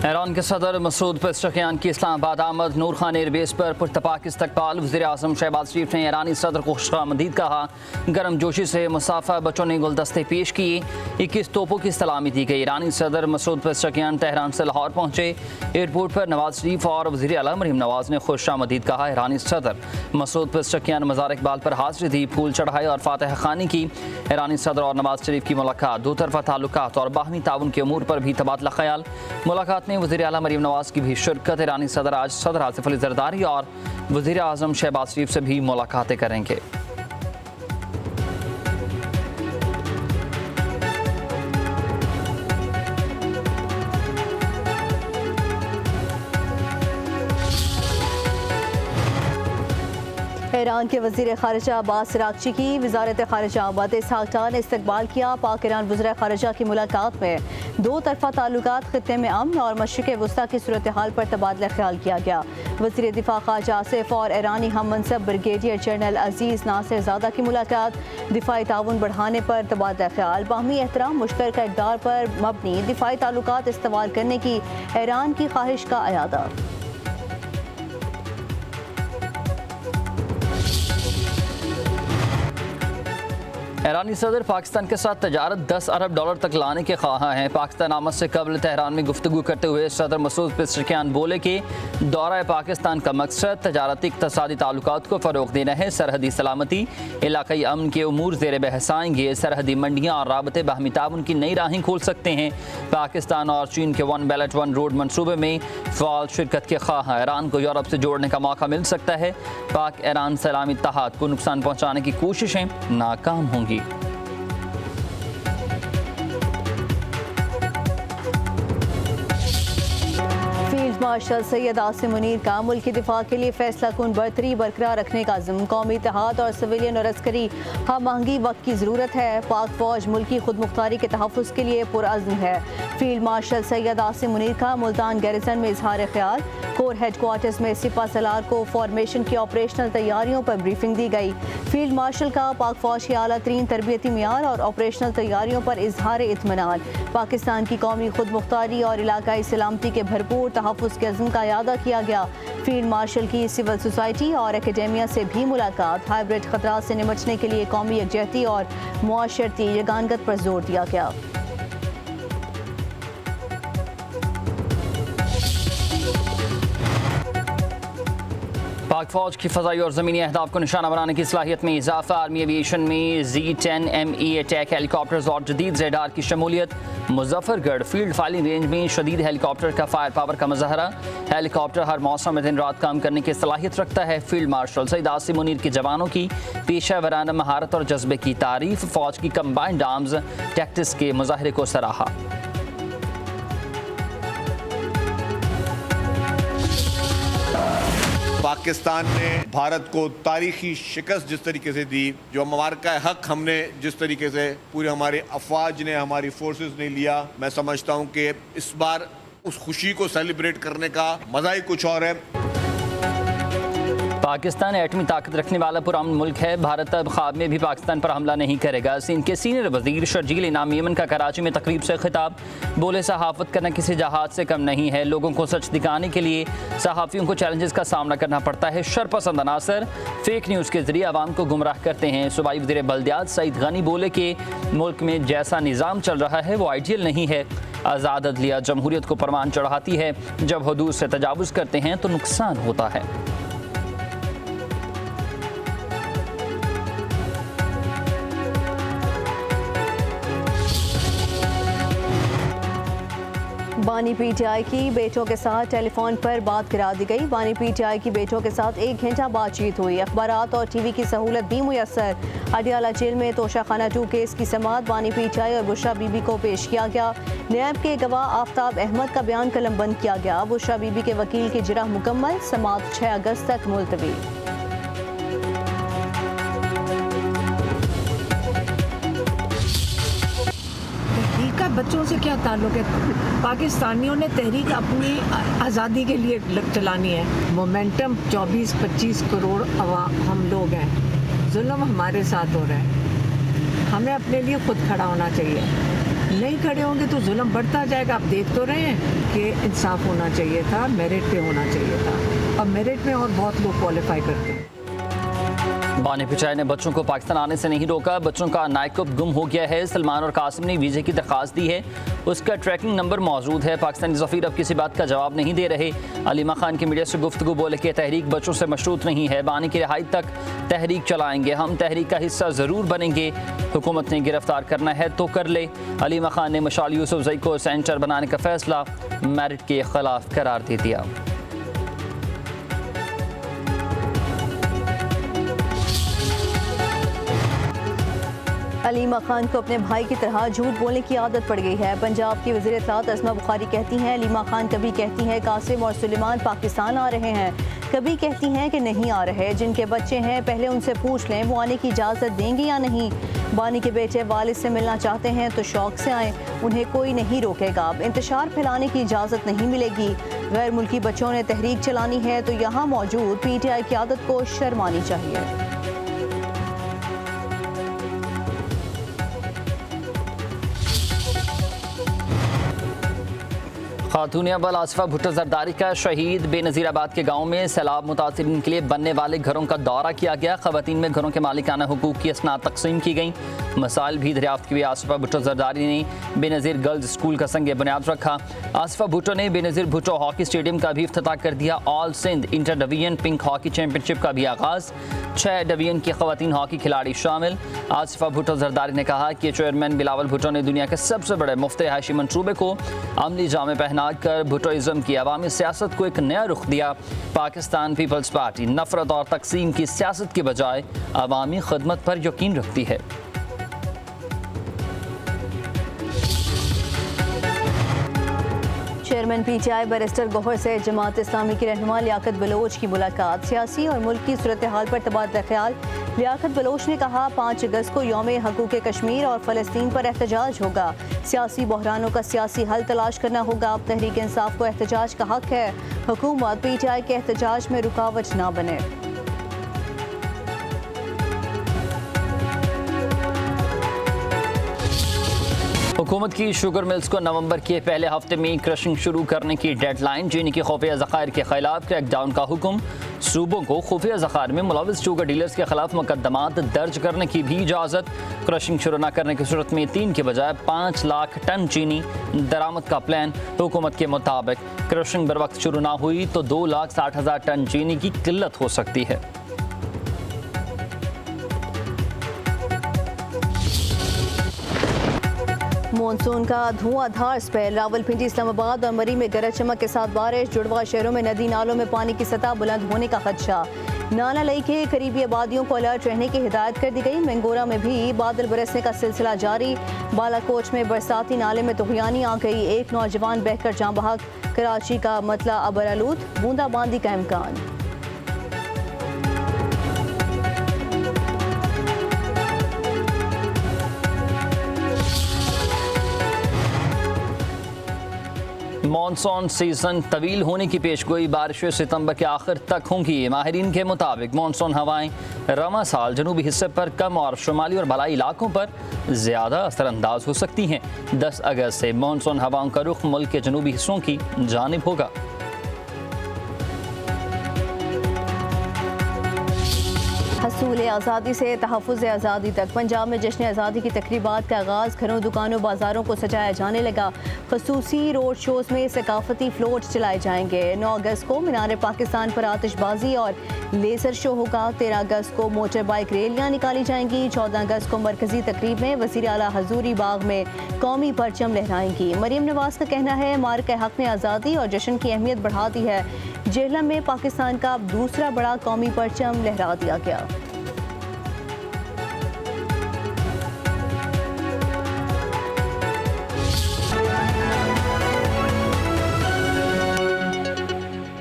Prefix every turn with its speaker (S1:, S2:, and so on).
S1: Iran के सदर Masoud Pezeshkian की इस्लामाबाद आमद। नूर खान एयरबेस पर पुरतपाक इस्तकबाल। वज़ीर-ए-आज़म शहबाज शरीफ ने ईरानी सदर को खुशामदीद कहा। गर्म जोशी से मुसाफ़ा, बच्चों ने गुलदस्ते पेश किए। 21 तोपों की सलामी दी गई। ईरानी सदर मसूद पेज़ेशकियान तेहरान से लाहौर पहुँचे। एयरपोर्ट पर नवाज शरीफ और वज़ीर आला मरीम नवाज ने खुशामदीद कहा। ईरानी सदर मसूद पेज़ेशकियान मज़ार इकबाल पर हाज़िरी दी, फूल चढ़ाए और फातह खानी की। ईरानी सदर और नवाज शरीफ की मुलाकात, दो तरफ़ा ताल्लुकात और बाहमी ताउन के अमूर पर भी तबादला ख्याल। मुलाकात में वज़ीर आला मरीम नवाज की भी शिरकत। ईरानी सदर आज सदर आसिफ अली ज़रदारी और वज़ीर आज़म शहबाज शरीफ से भी मुलाकातें करेंगे।
S2: ईरान के वज़ीर ख़ारिजा अब्बास अराग़ची की वज़ारत ख़ारिजा अहमद इसहाक़ डार ने इस्तक़बाल किया। पाक ईरान वज़ीर ख़ारिजा की मुलाकात में दो तरफ़ा ताल्लुकात, ख़ित्ते में अमन और मशरिक़ वस्ता की सूरत हाल पर तबादला ख्याल किया गया। वज़ीर दिफ़ा ख़ारिजा आसिफ और ईरानी हम मनसब ब्रिगेडियर जनरल अज़ीज़ नासिर ज़ादा की मुलाकात, दिफ़ाई ताउन बढ़ाने पर तबादला ख्याल, बाहमी एहतराम, मुश्तरका इक़दार पर मबनी दिफ़ाई ताल्लुकात इस्तवार करने की ईरान की ख्वाहिश का अयादा।
S1: ईरानी सदर पाकिस्तान के साथ तजारत 10 अरब डॉलर तक लाने के ख्वाह हैं। पाकिस्तान आमद से कबल तेहरान में गुफ्तगू करते हुए सदर मसूद पेज़ेशकियान बोले कि दौरा पाकिस्तान का मकसद तजारती इक़्तिसादी ताल्लुकात को फ़रोग़ देना है। सरहदी सलामती, इलाक़ाई अमन के उमूर ज़ेर बहस आएंगे। सरहदी मंडियाँ और राबते बाहमी ताउन की नई राहें खोल सकते हैं। पाकिस्तान और चीन के वन बेल्ट वन रोड मनसूबे में फ़ाल शिरकत के ख्वाह। ईरान को यूरोप से जोड़ने का मौका मिल सकता है। पाक ईरान सलामी इत्तेहाद को नुकसान पहुँचाने की कोशिशें नाकाम होंगी।
S2: फील्ड मार्शल सैयद आसिम मुनीर का मुल्क की दिफा के लिए फैसला कुन बरतरी बरकरार रखने का अज़्म। कौमी इत्तेहाद और सिविलियन और अस्करी हम आहंगी वक्त की ज़रूरत है। पाक फौज मुल्की खुद मुख्तारी के तहफ़्फ़ुज़ के लिए पुरअज़्म है। फील्ड मार्शल सैयद आसिम मुनीर का मुल्तान गैरिसन में इजहार ख्याल। कोर हेडक्वार्टर्स में सिपा सलार को फॉर्मेशन की ऑपरेशनल तैयारियों पर ब्रीफिंग दी गई। फील्ड मार्शल का पाक फौज की आला तरीन तरबियती मियार और ऑपरेशनल तैयारियों पर इजहार इत्मीनान। पाकिस्तान की कौमी खुद मुख्तारी और इलाकाई सलामती के भरपूर तहफ़्फ़ुज़ के अज़्म का यादा किया गया। फील्ड मार्शल की सिविल सोसाइटी और एकेडेमिया से भी मुलाकात। हाइब्रिड खतरात से निपटने के लिए कौमी यकजहती और मुआशरती यगानगत पर जोर दिया गया।
S1: पाक फौज की फ़ज़ाई और ज़मीनी अहदाफ को निशाना बनाने की सलाहियत में इजाफा। आर्मी एविएशन में Z-10ME अटैक हेलीकॉप्टर्स और जदीद रेडार की शमूलियत। मुजफ्फरगढ़ फील्ड फायरिंग रेंज में शदीद हेलीकॉप्टर का फायर पावर का मुज़ाहरा। हेलीकॉप्टर हर मौसम में दिन रात काम करने की सलाहियत रखता है। फील्ड मार्शल सैयद आसिम मुनीर के जवानों की पेशा वराना महारत और जज्बे की तारीफ। फौज की कंबाइंड आर्म्स टैक्टिक्स के मुजाहरे को सराहा।
S3: पाकिस्तान ने भारत को तारीखी शिकस्त जिस तरीके से दी, जो ममारका हक हमने जिस तरीके से पूरे हमारे अफवाज ने, हमारी फोर्सेस ने लिया, मैं समझता हूँ कि इस बार उस खुशी को सेलिब्रेट करने का मज़ा ही कुछ और है।
S1: पाकिस्तान एटमी ताकत रखने वाला पुरअमन मुल्क है। भारत अब ख्वाब में भी पाकिस्तान पर हमला नहीं करेगा। सिंध के सीनियर वजीर शर्जील इनाम यमन का कराची में तकरीब से खिताब। बोले सहाफत करना किसी जहाज से कम नहीं है। लोगों को सच दिखाने के लिए सहाफ़ियों को चैलेंजेस का सामना करना पड़ता है। शरपसंद अनासर फेक न्यूज़ के जरिए आवाम को गुमराह करते हैं। सूबाई वज़ीर बल्दियात सईद गनी बोले कि मुल्क में जैसा निज़ाम चल रहा है वो आइडियल नहीं है। आज़ाद अदलिया जमहूरियत को परवान चढ़ाती है। जब हदूद से तजावुज़ करते हैं तो नुकसान होता है।
S2: बानी पीटीआई की बेटों के साथ टेलीफोन पर बात करा दी गई। बानी पीटीआई की बेटों के साथ 1 घंटा बातचीत हुई। अखबारात और टीवी की सहूलत भी मुयसर। अडियाला जेल में तोशाखाना 2 केस की समाअत बानी पीटीआई और बुशरा बीबी को पेश किया गया। नैब के गवाह आफ्ताब अहमद का बयान कलमबंद किया गया। बुशरा बीबी के वकील की जिरह मुकम्मल। समाअत 6 अगस्त तक मुलतवी।
S4: बच्चों से क्या ताल्लुक है? पाकिस्तानियों ने तहरीक अपनी आज़ादी के लिए चलानी है। मोमेंटम 24-25 करोड़ हम लोग हैं। जुल्म हमारे साथ हो रहा है। हमें अपने लिए खुद खड़ा होना चाहिए। नहीं खड़े होंगे तो जुल्म बढ़ता जाएगा। आप देख तो रहे हैं कि इंसाफ होना चाहिए था, मेरिट पे होना चाहिए था। अब मेरिट में और बहुत लोग क्वालिफाई करते हैं।
S1: बानी पिचाई ने बच्चों को पाकिस्तान आने से नहीं रोका। बच्चों का नायकुब गुम हो गया है। सलमान और कासिम ने वीज़े की दरख्वास्त दी है, उसका ट्रैकिंग नंबर मौजूद है। पाकिस्तानी सफ़ीर अब किसी बात का जवाब नहीं दे रहे। अलीमा खान की मीडिया से गुफ्तगू बोले कि तहरीक बच्चों से मशरूत नहीं है, बानी की रिहाई तक तहरीक चलाएंगे, हम तहरीक का हिस्सा ज़रूर बनेंगे। हुकूमत ने गिरफ्तार करना है तो कर ले। अलीमा खान ने मशाल यूसुफजई को सेंटर बनाने का फैसला मेरिट के खिलाफ करार दे दिया।
S2: अलीमा खान को अपने भाई की तरह झूठ बोलने की आदत पड़ गई है। पंजाब की वज़ीर इत्तलात अस्मा बुखारी कहती हैं अलीमा खान कभी कहती हैं कासिम और सुलेमान पाकिस्तान आ रहे हैं, कभी कहती हैं कि नहीं आ रहे। जिनके बच्चे हैं पहले उनसे पूछ लें वो आने की इजाज़त देंगे या नहीं। बानी के बेटे वालिद से मिलना चाहते हैं तो शौक से आएँ, उन्हें कोई नहीं रोकेगा। अब इंतशार फैलाने की इजाज़त नहीं मिलेगी। गैर मुल्की बच्चों ने तहरीक चलानी है तो यहाँ मौजूद PTI की आदत को शर्मानी चाहिए।
S1: खातून अव्वल आसिफा भुट्टो जरदारी का शहीद बेनज़ीराबाद के गांव में सैलाब मुतासिरीन के लिए बनने वाले घरों का दौरा किया गया। ख़वातीन में घरों के मालिकाना हुकूक की असनाद तकसीम की गई। मसाइल भी दरियाफ्त की। आसिफा भुट्टो जरदारी ने बेनज़ीर गर्ल्स स्कूल का संग बुनियाद रखा। आसिफा भुट्टो ने बेनज़ीर भुट्टो हॉकी स्टेडियम का भी इफ्तिताह कर दिया। All Sindh inter division pink hockey championship का भी आगाज़। 6 डिवीजन की ख़वातीन हॉकी खिलाड़ी शामिल। आसिफा भुट्टो जरदारी ने कहा कि चेयरमैन बिलावल भुट्टो ने दुनिया के सबसे बड़े मुफ्त रिहायशी मनसूबे को अमली जामे पहना कर भुट्टोइज़्म की अवामी सियासत को एक नया रुख दिया। पाकिस्तान पीपल्स पार्टी नफरत और तकसीम की सियासत के बजाय अवामी खदमत पर यकीन रखती है।
S2: चेयरमैन PTI बैरिस्टर गौहर से जमात इस्लामी की रहनुमा लियाकत बलोच की मुलाकात। सियासी और मुल्क की सूरत हाल पर तबादला ख्याल। लियाकत बलोच ने कहा 5 अगस्त को यौम हकूक़ कश्मीर और फ़लस्तीन पर एहतजाज होगा। सियासी बहरानों का सियासी हल तलाश करना होगा। अब तहरीक इंसाफ को एहतजाज का हक है। हुकूमत PTI के एहतजाज में रुकावट ना बने।
S1: हुकूमत की शुगर मिल्स को नवंबर के पहले हफ्ते में क्रशिंग शुरू करने की डेडलाइन। चीनी की खुफिया ज़खायर के खिलाफ क्रैकडाउन का हुक्म। सूबों को खुफिया ज़खायर में मुलविस शुगर डीलर्स के खिलाफ मुकदमात दर्ज करने की भी इजाज़त। क्रशिंग शुरू न करने की सूरत में 3 के बजाय 5 लाख टन चीनी दरामद का प्लान। हुकूमत के मुताबिक क्रशिंग बर वक्त शुरू ना हुई तो 2,60,000 टन चीनी की किल्लत हो सकती है।
S2: मानसून का धुआंधार स्पेल। रावलपिंडी, इस्लामाबाद और मरी में गरज चमक के साथ बारिश। जुड़वा शहरों में नदी नालों में पानी की सतह बुलंद होने का खदशा। नाला लई के करीबी आबादियों को अलर्ट रहने की हिदायत कर दी गई। मंगोरा में भी बादल बरसने का सिलसिला जारी। बालाकोट में बरसाती नाले में तुगयानी आ गई। एक नौजवान बहकर जाँ बहक। कराची का मतला अबरालूद, बूंदाबांदी का इम्कान।
S1: मॉनसून सीजन तवील होने की पेशगोई। बारिशें सितंबर के आखिर तक होंगी। माहिरीन के मुताबिक मॉनसून हवाएं रवा साल जनूबी हिस्से पर कम और शुमाली और भलाई इलाकों पर ज़्यादा असरअंदाज हो सकती हैं। 10 अगस्त से मॉनसून हवाओं का रुख मुल्क के जनूबी हिस्सों की जानिब होगा।
S2: हसूल आज़ादी से तहफ़्फ़ुज़ आज़ादी तक पंजाब में जश्न आज़ादी की तकरीबात का आगाज़। घरों, दुकानों, बाज़ारों को सजाया जाने लगा। ख़ुसूसी रोड शोज़ में सकाफ़ती फ्लोट चलाए जाएंगे। 9 अगस्त को मीनार पाकिस्तान पर आतिशबाजी और लेज़र शो होगा। 13 अगस्त को मोटर बाइक रैलियाँ निकाली जाएंगी। 14 अगस्त को मरकज़ी तकरीब में वज़ीर आला हजूरी बाग में कौमी परचम लहराएंगी। मरीम नवाज़ का कहना है मार्का हक़ ने आज़ादी और जश्न की अहमियत बढ़ा दी है। जेहलम में पाकिस्तान का दूसरा बड़ा कौमी परचम लहरा दिया गया।